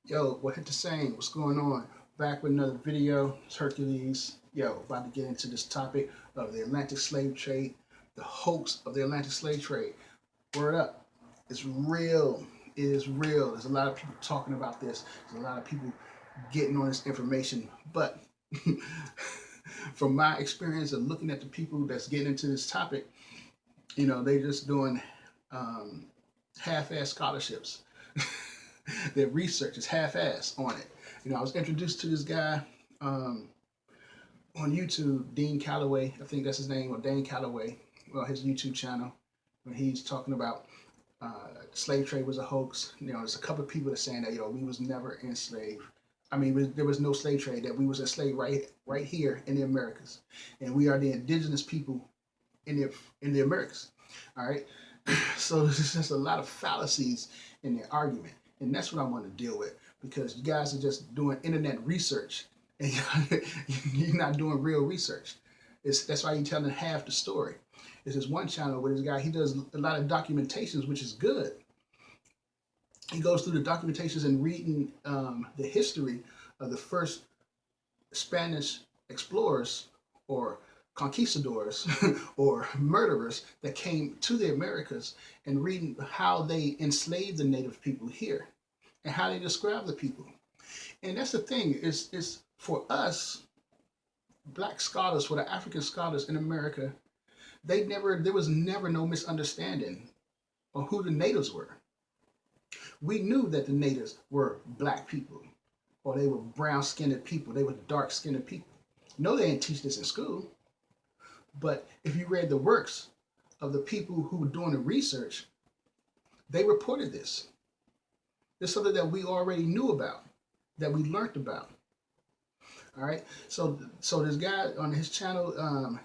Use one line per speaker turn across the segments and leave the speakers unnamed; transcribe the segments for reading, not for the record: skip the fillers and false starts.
Yo, what hit the same? What's going on? Back with another video. It's Hercules. Yo, about to get into this topic of the Atlantic slave trade, the hoax of the Atlantic slave trade. Word up. It's real. It is real. There's a lot of people talking about this. There's a lot of people getting on this information. But from my experience of looking at the people that's getting into this topic, they just doing um, half-ass scholarships. Their research is half-ass on it. I was introduced to this guy um, on YouTube, Dean Calloway. I think that's his name, or Dane Calloway. Well, his YouTube channel, when he's talking about slave trade was a hoax. There's a couple of people that are saying that we was never enslaved. I mean, there was no slave trade. That we was enslaved right here in the Americas, and we are the indigenous people in the Americas. All right. So there's just a lot of fallacies in their argument. And that's what I want to deal with, because you guys are just doing internet research and you're not doing real research. That's why you're telling half the story. There's this one channel where this guy, he does a lot of documentations, which is good. He goes through the documentations and reading the history of the first Spanish explorers or conquistadors or murderers that came to the Americas, and reading how they enslaved the native people here and how they describe the people. And that's the thing, is for us black scholars, for the African scholars in America, there was never no misunderstanding of who the natives were. We knew that the natives were black people, or they were brown skinned people, they were dark skinned people. No, they didn't teach this in school. But if you read the works of the people who were doing the research, they reported this. It's something that we already knew about, that we learned about. All right. So this guy on his channel,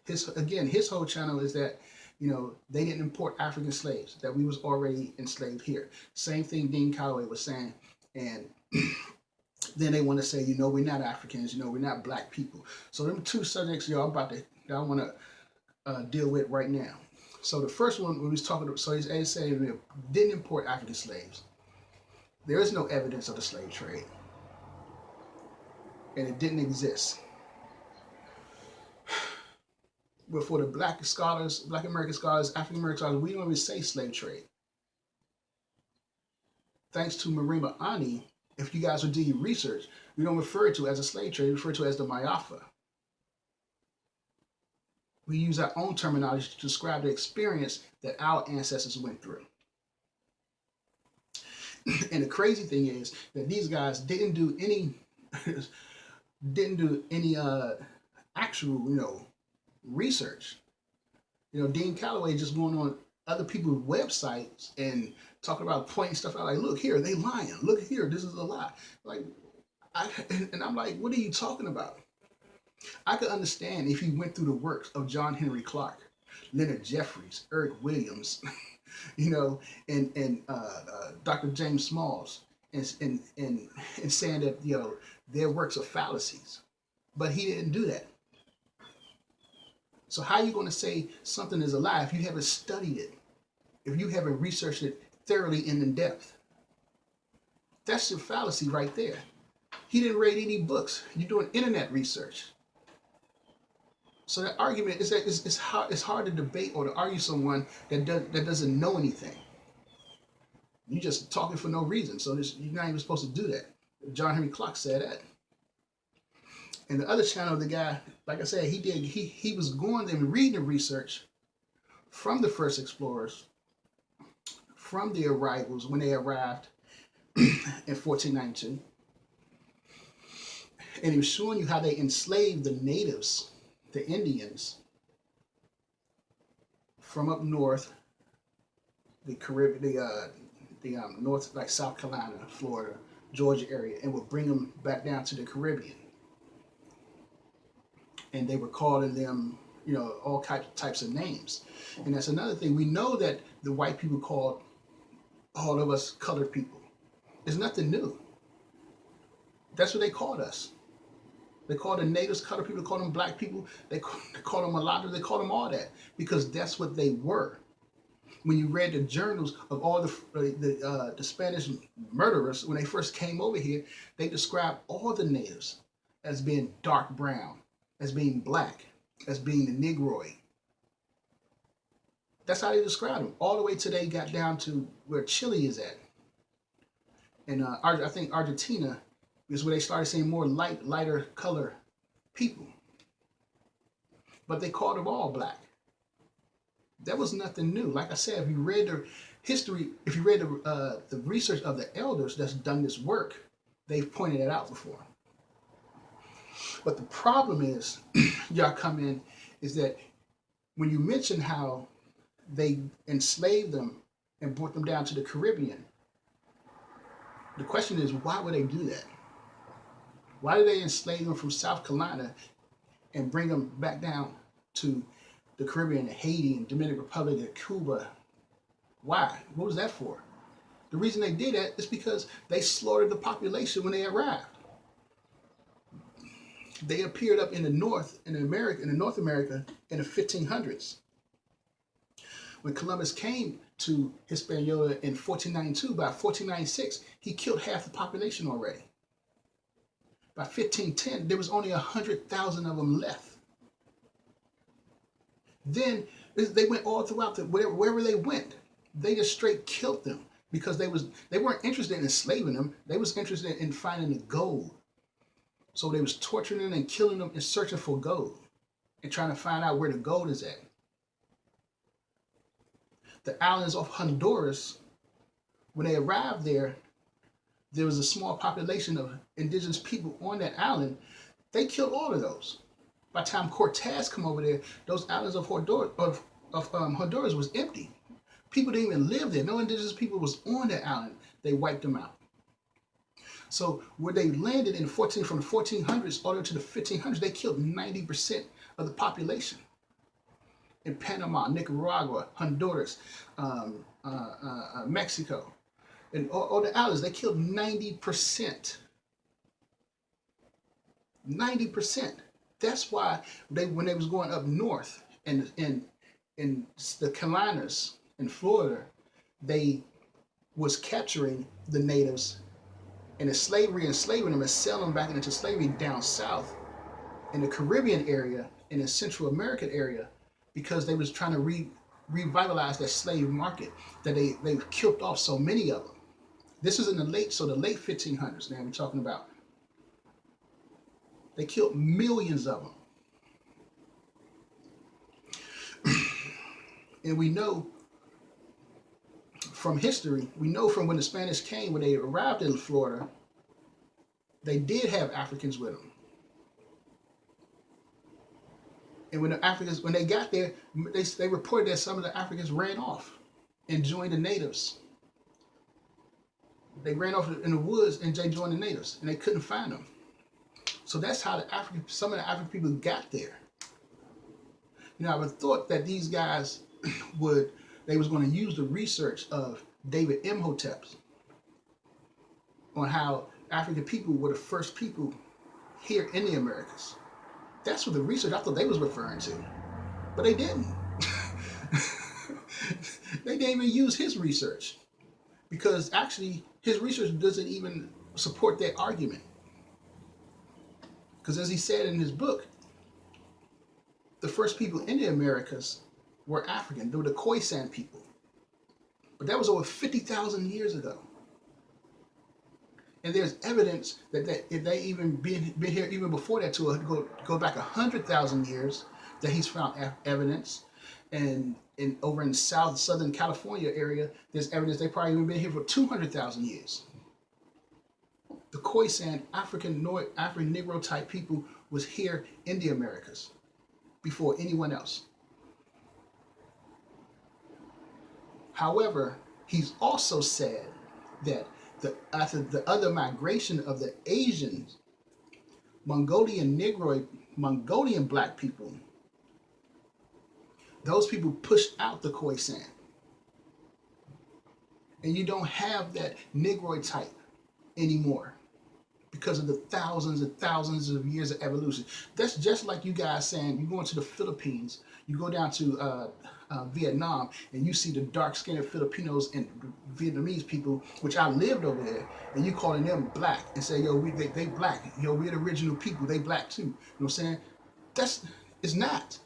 his whole channel is that they didn't import African slaves, that we was already enslaved here. Same thing Dean Calloway was saying, and then they want to say, we're not Africans, we're not black people. So them two subjects, I want to deal with right now. So the first one, we was talking about, so he's saying we didn't import African slaves. There is no evidence of the slave trade, and it didn't exist. But for the black scholars, black American scholars, African American scholars, we don't even say slave trade. Thanks to Marima Ani, if you guys would do your research, we don't refer to it as a slave trade, we refer to it as the Mayafa. We use our own terminology to describe the experience that our ancestors went through. And the crazy thing is that these guys didn't do any actual research. Dean Calloway just going on other people's websites and talking about pointing stuff out, like, look here, they lying. Look here, this is a lie. And I'm like, what are you talking about? I could understand if he went through the works of John Henry Clark, Leonard Jeffries, Eric Williams, and Dr. James Smalls, and saying that their works are fallacies, but he didn't do that. So how are you going to say something is a lie if you haven't studied it, if you haven't researched it thoroughly and in depth? That's your fallacy right there. He didn't read any books. You're doing internet research. So that argument is that it's hard to debate or to argue someone that doesn't know anything. You're just talking for no reason. So you're not even supposed to do that. John Henry Clark said that. And the other channel, the guy, like I said, he was going and reading the research from the first explorers, from the arrivals when they arrived in 1492. And he was showing you how they enslaved the natives, the Indians, from up north, the Caribbean, the north, like South Carolina, Florida, Georgia area, and would bring them back down to the Caribbean. And they were calling them, all types of names. And that's another thing. We know that the white people called all of us colored people. It's nothing new. That's what they called us. They call the natives colored people, they call them black people, they call them mulattoes, they call them all that, because that's what they were. When you read the journals of all the Spanish murderers when they first came over here, they described all the natives as being dark brown, as being black, as being the Negroid. That's how they described them, all the way till they got down to where Chile is at. And I think Argentina is where they started seeing more lighter color people. But they called them all black. That was nothing new. Like I said, if you read the history, if you read the research of the elders that's done this work, they've pointed it out before. But the problem is, y'all come in, is that when you mention how they enslaved them and brought them down to the Caribbean, the question is, why would they do that? Why did they enslave them from South Carolina and bring them back down to the Caribbean, Haiti, and Dominican Republic, and Cuba? Why? What was that for? The reason they did that is because they slaughtered the population when they arrived. They appeared up in the North America in the 1500s. When Columbus came to Hispaniola in 1492, by 1496, he killed half the population already. By 1510, there was only 100,000 of them left. Then they went all throughout wherever they went. They just straight killed them because they weren't interested in enslaving them. They was interested in finding the gold. So they was torturing them and killing them and searching for gold and trying to find out where the gold is at. The islands of Honduras, when they arrived there was a small population of indigenous people on that island. They killed all of those. By the time Cortez come over there, those islands of Honduras was empty. People didn't even live there. No indigenous people was on that island. They wiped them out. So where they landed from the 1400s all the way to the 1500s, they killed 90% of the population. In Panama, Nicaragua, Honduras, Mexico, and all the islands, they killed 90%. 90%. That's why when they was going up north and in the Carolinas in Florida, they was capturing the natives and enslaving them and selling them back into slavery down south in the Caribbean area, in the Central American area, because they was trying to revitalize that slave market that they killed off so many of them. This is in the late 1500s. Now we're talking about. They killed millions of them. And we know from history, we know from when the Spanish came, when they arrived in Florida, they did have Africans with them. And when they got there, they reported that some of the Africans ran off and joined the natives. They ran off in the woods and they joined the natives, and they couldn't find them. So that's how some of the African people got there. You know, I would have thought that these guys they was going to use the research of David Imhotep on how African people were the first people here in the Americas. That's what the research I thought they was referring to. But they didn't. They didn't even use his research, because actually his research doesn't even support that argument. Because as he said in his book, the first people in the Americas were African. They were the Khoisan people. But that was over 50,000 years ago. And there's evidence that if they even been here even before that, to go back 100,000 years, that he's found evidence. And over in Southern California area, there's evidence they probably even been here for 200,000 years. The Khoisan, African Negro type people was here in the Americas before anyone else. However, he's also said that after the other migration of the Asians, Mongolian black people, those people pushed out the Khoisan. And you don't have that Negroid type anymore, because of the thousands and thousands of years of evolution. That's just like you guys saying you go into the Philippines, you go down to Vietnam, and you see the dark-skinned Filipinos and Vietnamese people, which I lived over there, and you calling them black and say, yo, they black. Yo, we're the original people. They black too. You know what I'm saying? It's not.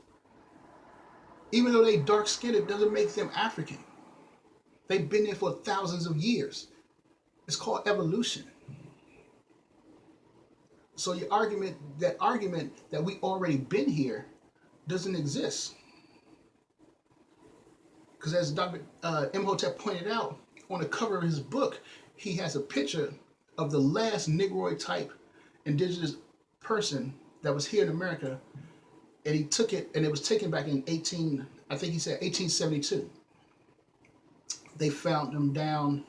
Even though they dark-skinned, it doesn't make them African. They've been there for thousands of years. It's called evolution. So your argument that we already been here doesn't exist. Because as Dr. Imhotep pointed out, on the cover of his book, he has a picture of the last Negroid type indigenous person that was here in America, and he took it, and it was taken back in 1872. They found them down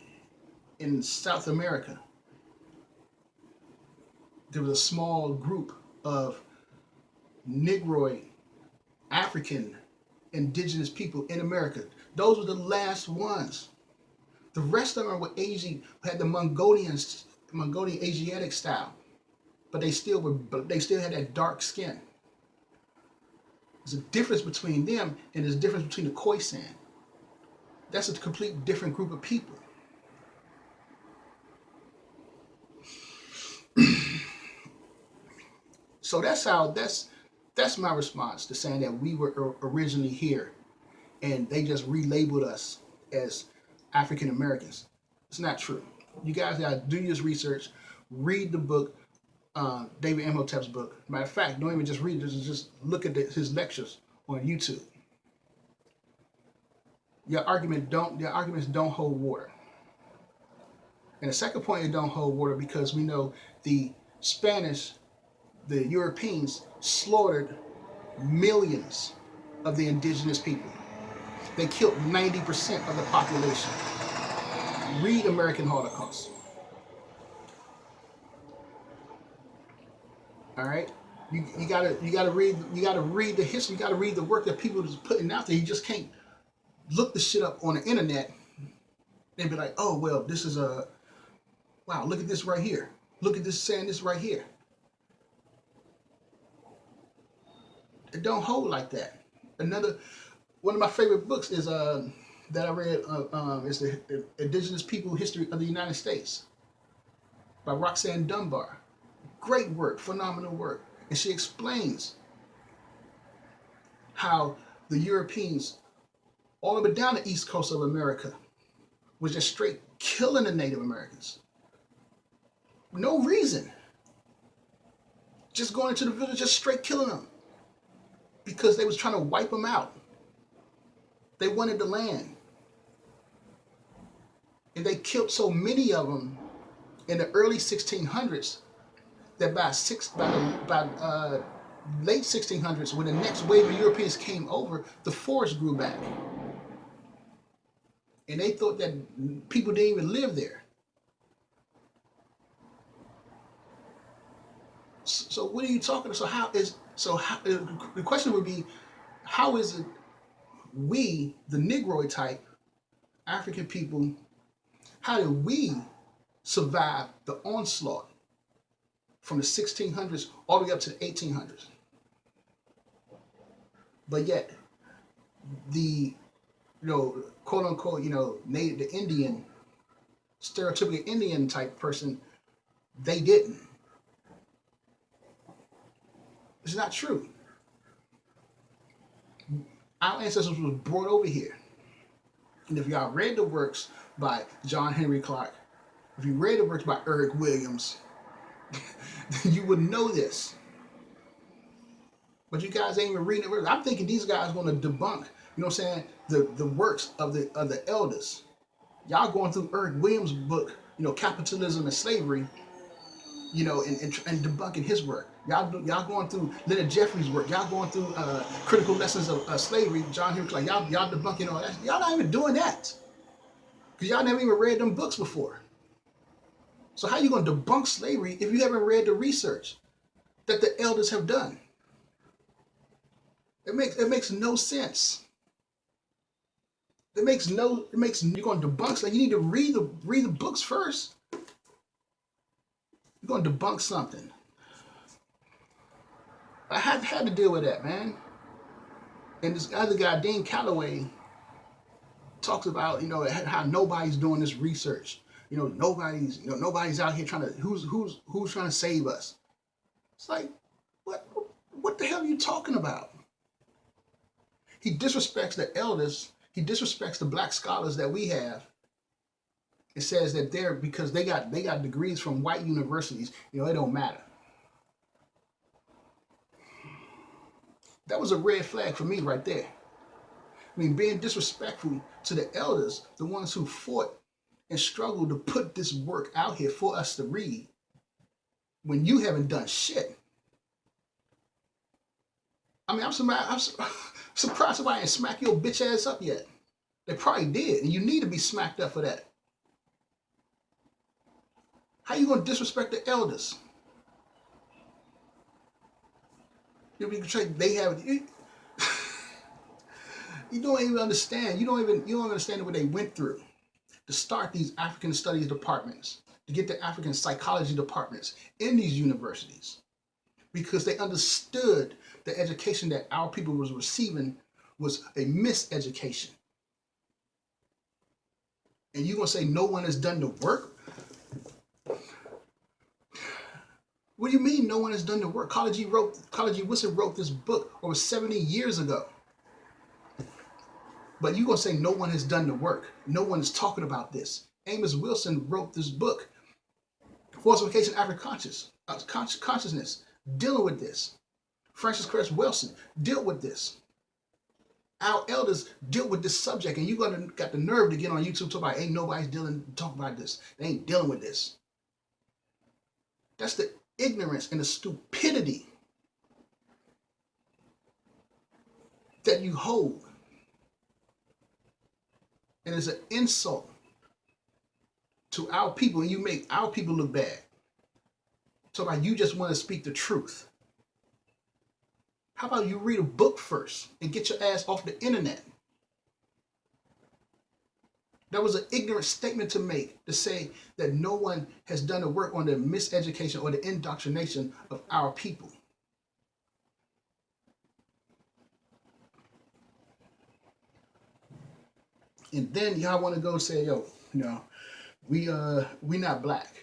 in South America. There was a small group of Negroid African indigenous people in America. Those were the last ones. The rest of them were Asian, had the Mongolian Asiatic style, but they still had that dark skin. There's a difference between them, and there's a difference between the Khoisan. That's a complete different group of people. So that's my response to saying that we were originally here, and they just relabeled us as African Americans. It's not true. You guys gotta do your research, read the book, David Imhotep's book. Matter of fact, don't even just read it, just look at his lectures on YouTube. Your arguments don't hold water. And the second point, it don't hold water because we know the Spanish, the Europeans slaughtered millions of the indigenous people. They killed 90% of the population. Read American Holocaust. All right, you gotta read the history. You gotta read the work that people is putting out there. You just can't look the shit up on the internet and be like, oh well, this is wow, look at this right here. Look at this saying this right here. It don't hold like that. One of my favorite books is that I read is the Indigenous People History of the United States by Roxanne Dunbar. Great work, phenomenal work. And she explains how the Europeans, all the way down the east coast of America, was just straight killing the Native Americans. No reason. Just going into the village, just straight killing them. Because they was trying to wipe them out. They wanted the land. And they killed so many of them in the early 1600s that by late 1600s, when the next wave of Europeans came over, the forest grew back. And they thought that people didn't even live there. So what are you talking about? The question would be, how is it we, the Negroid type, African people, how did we survive the onslaught from the 1600s all the way up to the 1800s? But yet, the, quote unquote, native, the Indian, stereotypical Indian type person, they didn't. It's not true. Our ancestors was brought over here. And if y'all read the works by John Henry Clark, if you read the works by Eric Williams, you would know this. But you guys ain't even reading it. I'm thinking these guys are going to debunk, the works of the elders. Y'all going through Eric Williams' book, Capitalism and Slavery, and debunking his work. Y'all going through Leonard Jeffries' work. Y'all going through Critical Lessons of Slavery, John Henry Clark. Y'all debunking all that. Y'all not even doing that. Because y'all never even read them books before. So how you going to debunk slavery if you haven't read the research that the elders have done? It makes no sense. You're going to debunk slavery. You need to read the books first. You're going to debunk something. I had to deal with that, man. And this other guy, Dane Calloway, talks about, how nobody's doing this research. Nobody's out here trying to, who's trying to save us. It's like, what the hell are you talking about? He disrespects the elders. He disrespects the black scholars that we have. It says that because they got degrees from white universities, it don't matter. That was a red flag for me right there. I mean, being disrespectful to the elders, the ones who fought and struggled to put this work out here for us to read, when you haven't done shit. I mean, I'm surprised somebody ain't smacked your bitch ass up yet. They probably did, and you need to be smacked up for that. How you gonna disrespect the elders? They have it. You don't even understand. You don't understand what they went through to start these African studies departments, to get the African psychology departments in these universities, because they understood the education that our people was receiving was a miseducation. And you're gonna say no one has done the work? What do you mean no one has done the work? College Wilson wrote this book over 70 years ago. But you're gonna say no one has done the work. No one is talking about this. Amos Wilson wrote this book, Falsification of African Consciousness, dealing with this. Francis Cress Wilson dealt with this. Our elders dealt with this subject, and you got the nerve to get on YouTube talk about ain't nobody's talking about this. They ain't dealing with this. That's the ignorance and the stupidity that you hold. And it's an insult to our people, and you make our people look bad. Talk about you just want to speak the truth. How about you read a book first and get your ass off the internet? That was an ignorant statement to make, to say that no one has done the work on the miseducation or the indoctrination of our people. And then y'all want to go say, we not black.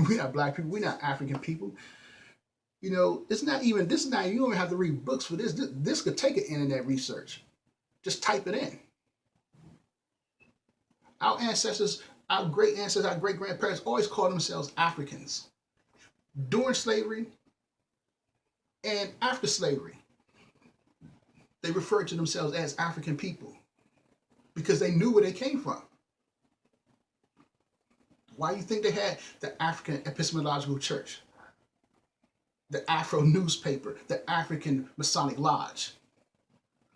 We not black people. We not African people. It's not even, this is not, you don't even have to read books for this. This could take an internet research. Just type it in. Our ancestors, our great ancestors, our great grandparents always called themselves Africans. During slavery and after slavery, they referred to themselves as African people because they knew where they came from. Why do you think they had the African Epistemological Church, the Afro newspaper, the African Masonic Lodge?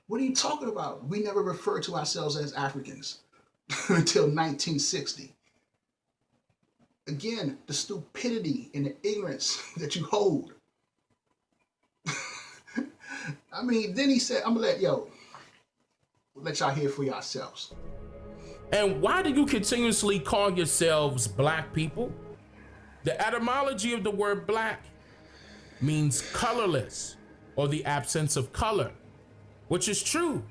What are you talking about? We never referred to ourselves as Africans until 1960. Again, the stupidity and the ignorance that you hold. I mean, then he said, I'm gonna let y'all hear for yourselves.
And why do you continuously call yourselves black people? The etymology of the word black means colorless or the absence of color, which is true.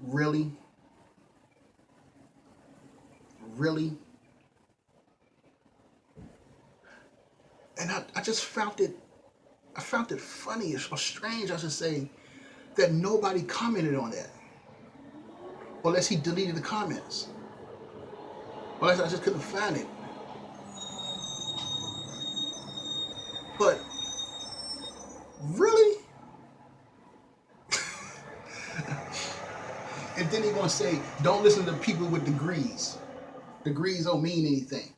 Really? Really? And I just found it funny or strange, I should say, that nobody commented on that. Unless he deleted the comments. Unless I just couldn't find it. But, really? And then he's gonna say, don't listen to people with degrees. Degrees don't mean anything.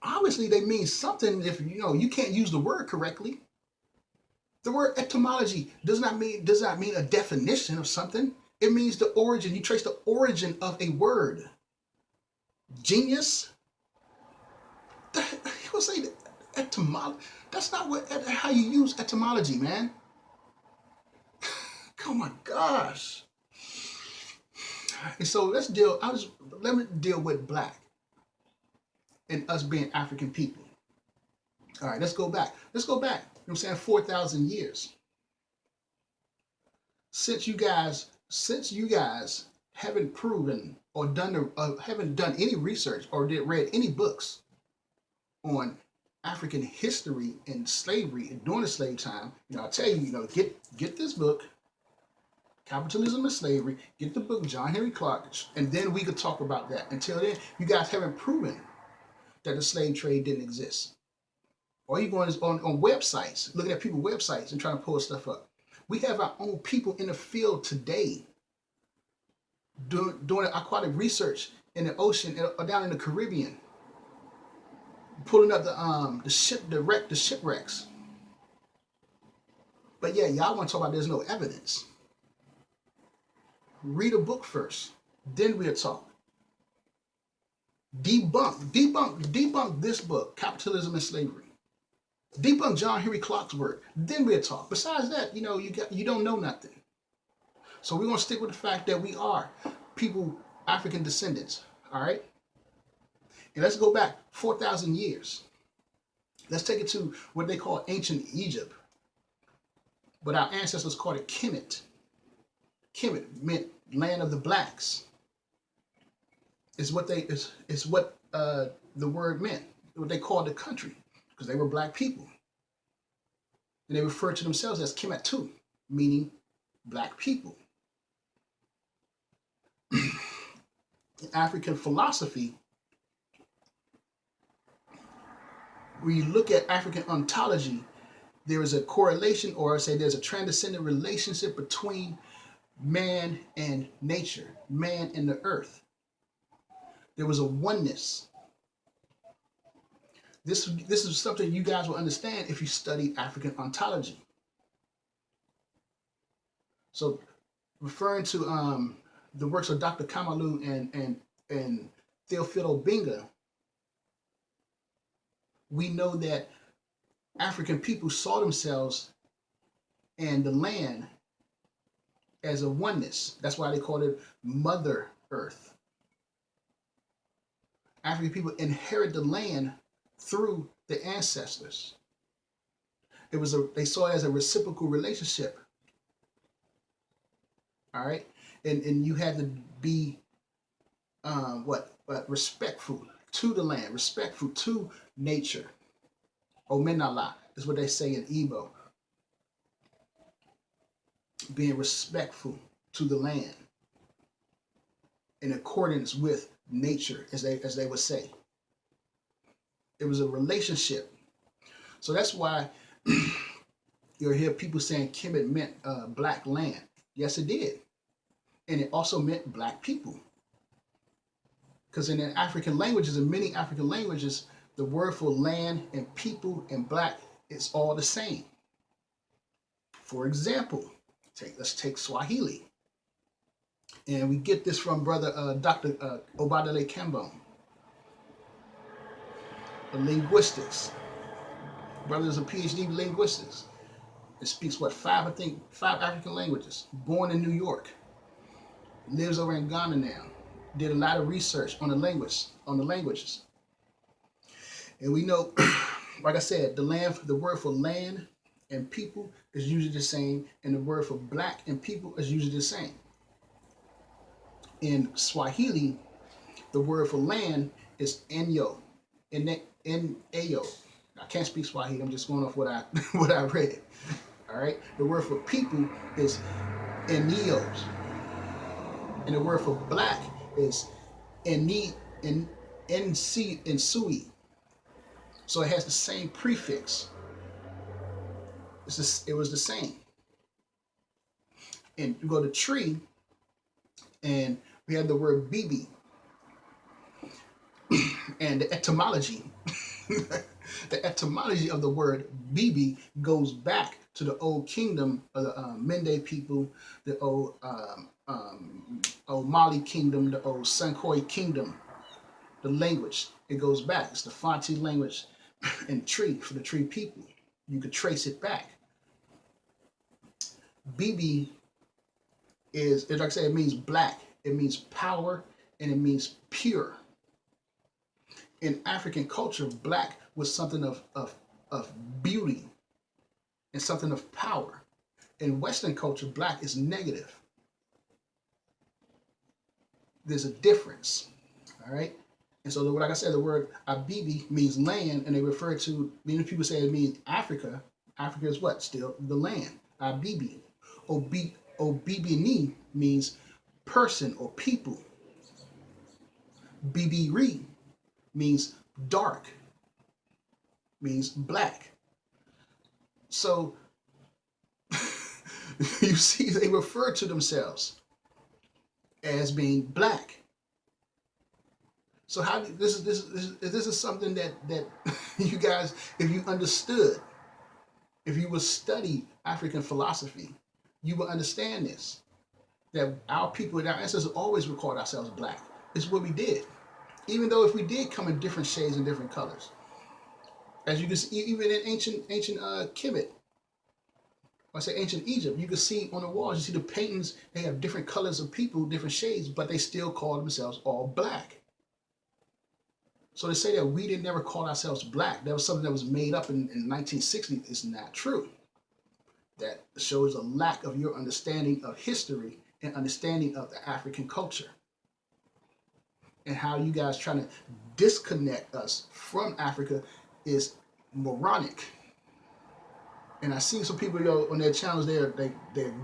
Obviously, they mean something if you can't use the word correctly. The word etymology does not mean a definition of something. It means the origin. You trace the origin of a word. Genius. He will say etymology. That's not how you use etymology, man. Oh my gosh. And so let me deal with black. in us being African people. All right, let's go back. Let's go back. You know what I'm saying? 4,000 years. Since you guys haven't proven or haven't done any research or read any books on African history and slavery and during the slave time, I'll tell you, get this book, Capitalism and Slavery, get the book John Henry Clark, and then we could talk about that. Until then, you guys haven't proven that the slave trade didn't exist. All you're going is on websites, looking at people's websites and trying to pull stuff up. We have our own people in the field today doing aquatic research in the ocean or down in the Caribbean, pulling up the shipwrecks. But yeah, y'all want to talk about there's no evidence. Read a book first, then we'll talk. Debunk this book, Capitalism and Slavery. Debunk John Henry Clark's work, then we'll talk. Besides that, you don't know nothing. So we're gonna stick with the fact that we are people, African descendants. All right. And let's go back 4,000 years. Let's take it to what they call ancient Egypt, but our ancestors called it Kemet. Kemet meant land of the blacks. It's what the word meant. What they called the country, because they were black people, and they referred to themselves as Kemetu, meaning black people. In African philosophy, when you look at African ontology, there is a correlation, or say there's a transcendent relationship between man and nature, man and the earth. There was a oneness. This is something you guys will understand if you study African ontology. So, referring to the works of Dr. Kamalu and Theophilo Benga, we know that African people saw themselves and the land as a oneness. That's why they called it Mother Earth. African people inherit the land through the ancestors. They saw it as a reciprocal relationship. All right, and you had to be respectful to the land, respectful to nature. Omenala is what they say in Igbo. Being respectful to the land in accordance with nature, as they would say. It was a relationship. So that's why you'll hear people saying Kemet meant black land. Yes, it did. And it also meant black people. Because in the African languages, in many African languages, the word for land and people and black is all the same. For example, let's take Swahili. And we get this from brother Dr. Obadele Kambone. Linguistics. Brother is a PhD in linguistics. It speaks five African languages. Born in New York. Lives over in Ghana now. Did a lot of research on the languages. And we know, like I said, the word for land and people is usually the same, and the word for black and people is usually the same. In Swahili, the word for land is enyo. N-A-O. I can't speak Swahili. I'm just going off what I read. All right. The word for people is enios, and the word for black is ensui. So it has the same prefix. It was the same. And you go to tree, and we have the word bibi, and the etymology. The etymology of the word bibi goes back to the old kingdom of the Mende people, the old Mali kingdom, the old Sankoi kingdom. The language, it goes back. It's the Fanti language and tree for the tree people. You could trace it back. Bibi is, like I said, it means black, it means power, and it means pure. in African culture, black was something of beauty and something of power. In Western culture, black is negative. There's a difference. All right. And so, like I said, the word Abibi means land, and they refer to, many people say it means Africa. Africa is what? Still the land. Abibi. Obibini means person or people. Bibiri means dark, means black. So you see, they refer to themselves as being black. So how this is something that you guys, if you understood, if you would study African philosophy, you would understand this. That our people, our ancestors always recorded ourselves black. It's what we did. Even though if we did come in different shades and different colors. As you can see, even in ancient Kemet, I say ancient Egypt, you can see on the walls, you see the paintings, they have different colors of people, different shades, but they still call themselves all black. So to say that we didn't never call ourselves black, that was something that was made up in 1960, is not true. That shows a lack of your understanding of history and understanding of the African culture. And how you guys trying to disconnect us from Africa is moronic. And I see some people, on their channels, they're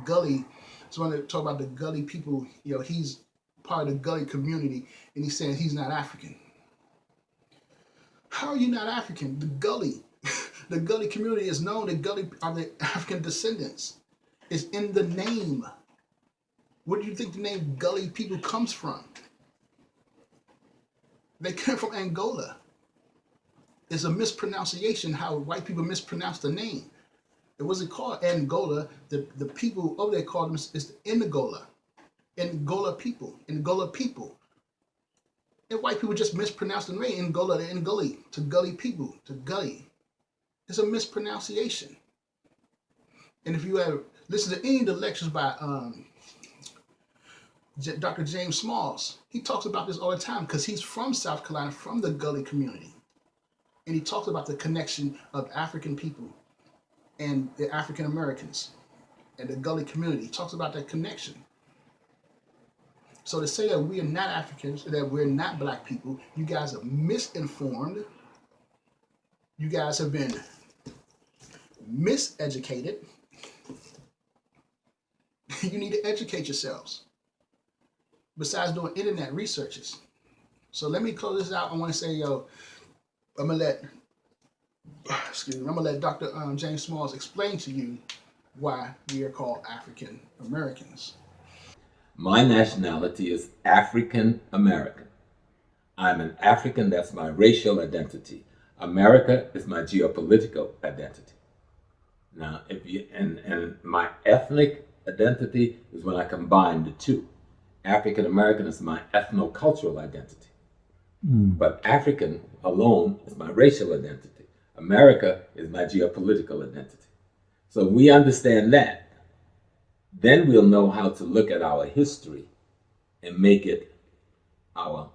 gully. So when they talk about the gully people, he's part of the gully community, and he's saying he's not African. How are you not African? The gully, the gully community is known. The gully are the African descendants. It's in the name. Where do you think the name gully people comes from? They came from Angola. It's a mispronunciation how white people mispronounce the name. It wasn't called Angola. The people over there called them is Ngola. Ngola people. Ngola people. And white people just mispronounce the name Ngola to Ngully, to gully people, to gully. It's a mispronunciation. And if you have listened to any of the lectures by Dr. James Smalls, he talks about this all the time because he's from South Carolina, from the gully community. And he talks about the connection of African people and the African Americans and the gully community. He talks about that connection. So to say that we are not Africans, that we're not black people, you guys are misinformed. You guys have been miseducated. You need to educate yourselves. Besides doing internet researches. So let me close this out. I want to say, I'm gonna let Dr. James Smalls explain to you why we are called African Americans.
My nationality is African American. I'm an African, that's my racial identity. America is my geopolitical identity. Now, and my ethnic identity is when I combine the two. African American is my ethno-cultural identity. But African alone is my racial identity. America is my geopolitical identity. So we understand that. Then we'll know how to look at our history and make it our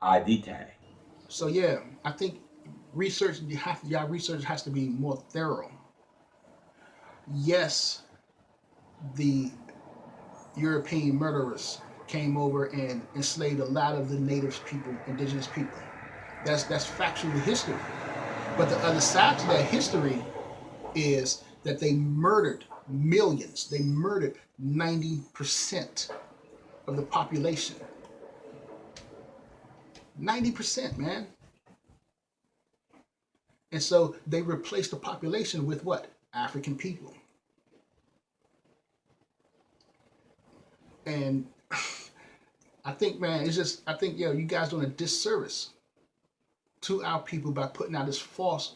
ID tag.
So yeah, I think y'all research has to be more thorough. Yes, the European murderers came over and enslaved a lot of the native people, indigenous people. That's factual history. But the other side to that history is that they murdered millions. They murdered 90% of the population. 90%, man. And so they replaced the population with what? African people. And I think, man, you guys doing a disservice to our people by putting out this false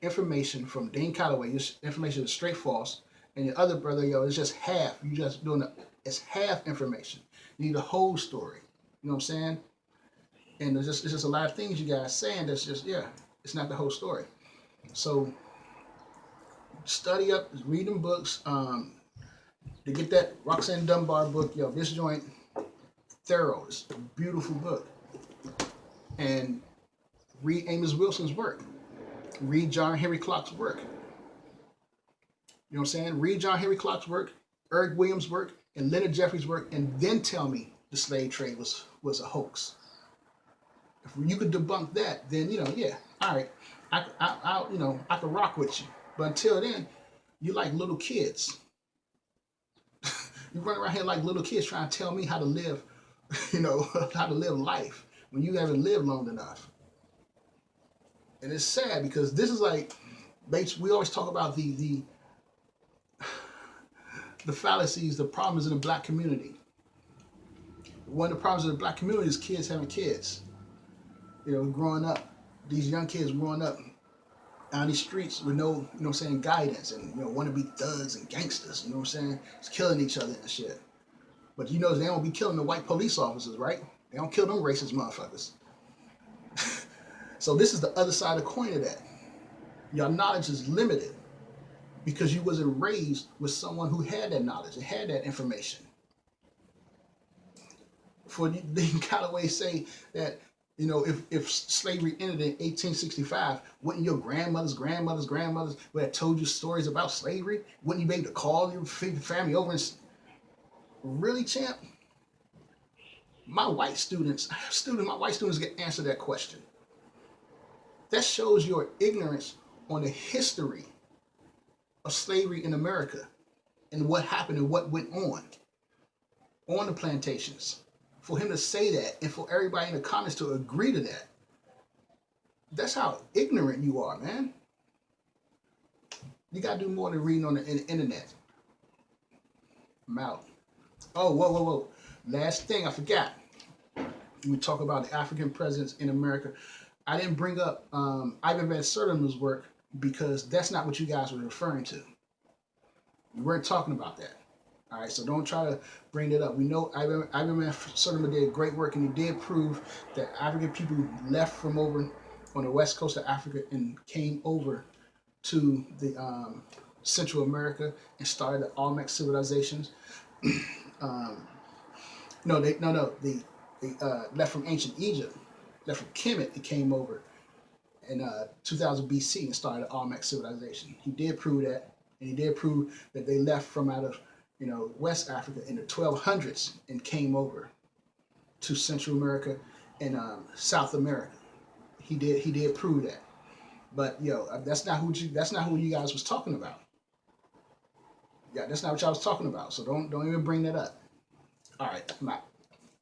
information from Dane Calloway. This information is straight false. And your other brother, it's just half. You just it's half information. You need the whole story. You know what I'm saying? And it's just a lot of things you guys saying that's just, it's not the whole story. So study up, read them books. To get that Roxanne Dunbar book, this joint thorough. It's a beautiful book. And Read Amos Wilson's work. Read John Henry Clark's work. You know what I'm saying? Read John Henry Clark's work, Eric Williams' work, and Leonard Jeffries' work, and then tell me the slave trade was a hoax. If you could debunk that, then, you know, yeah, all right, I could rock with you. But until then, you like little kids. You run around here like little kids trying to tell me how to live, you know, how to live life when you haven't lived long enough. And it's sad because this is like, we always talk about the fallacies, the problems in the black community. One of the problems in the black community is kids having kids. You know, growing up, these young kids growing up on these streets with no, you know what I'm saying, guidance, and, you know, want to be thugs and gangsters, you know what I'm saying? It's killing each other and shit. But you know, they don't be killing the white police officers, right? They don't kill them racist motherfuckers. So this is the other side of the coin of that. Your knowledge is limited because you wasn't raised with someone who had that knowledge and had that information. For Dane Calloway say that, you know, if slavery ended in 1865, wouldn't your grandmothers would have told you stories about slavery? Wouldn't you be able to call your family over and... Really, champ? My white students get answer that question. That shows your ignorance on the history of slavery in America and what happened and what went on the plantations. For him to say that and for everybody in the comments to agree to that, that's how ignorant you are, man. You gotta do more than reading on the internet. I'm out. Oh, whoa. Last thing I forgot. We talk about the African presence in America. I didn't bring up Ivan Van Sertima's work because that's not what you guys were referring to. We weren't talking about that. All right, so don't try to bring that up. We know Ivan Van Sertima did great work, and he did prove that African people left from over on the west coast of Africa and came over to the Central America and started the Olmec civilizations. They left from ancient Egypt, left from Kemet, and came over in 2000 BC and started the Olmec civilization. He did prove that, and he did prove that they left from out of, you know, West Africa in the 1200s and came over to Central America and South America. He did prove that. But that's not who you guys was talking about. Yeah, that's not what y'all was talking about. So don't even bring that up. All right, I'm out.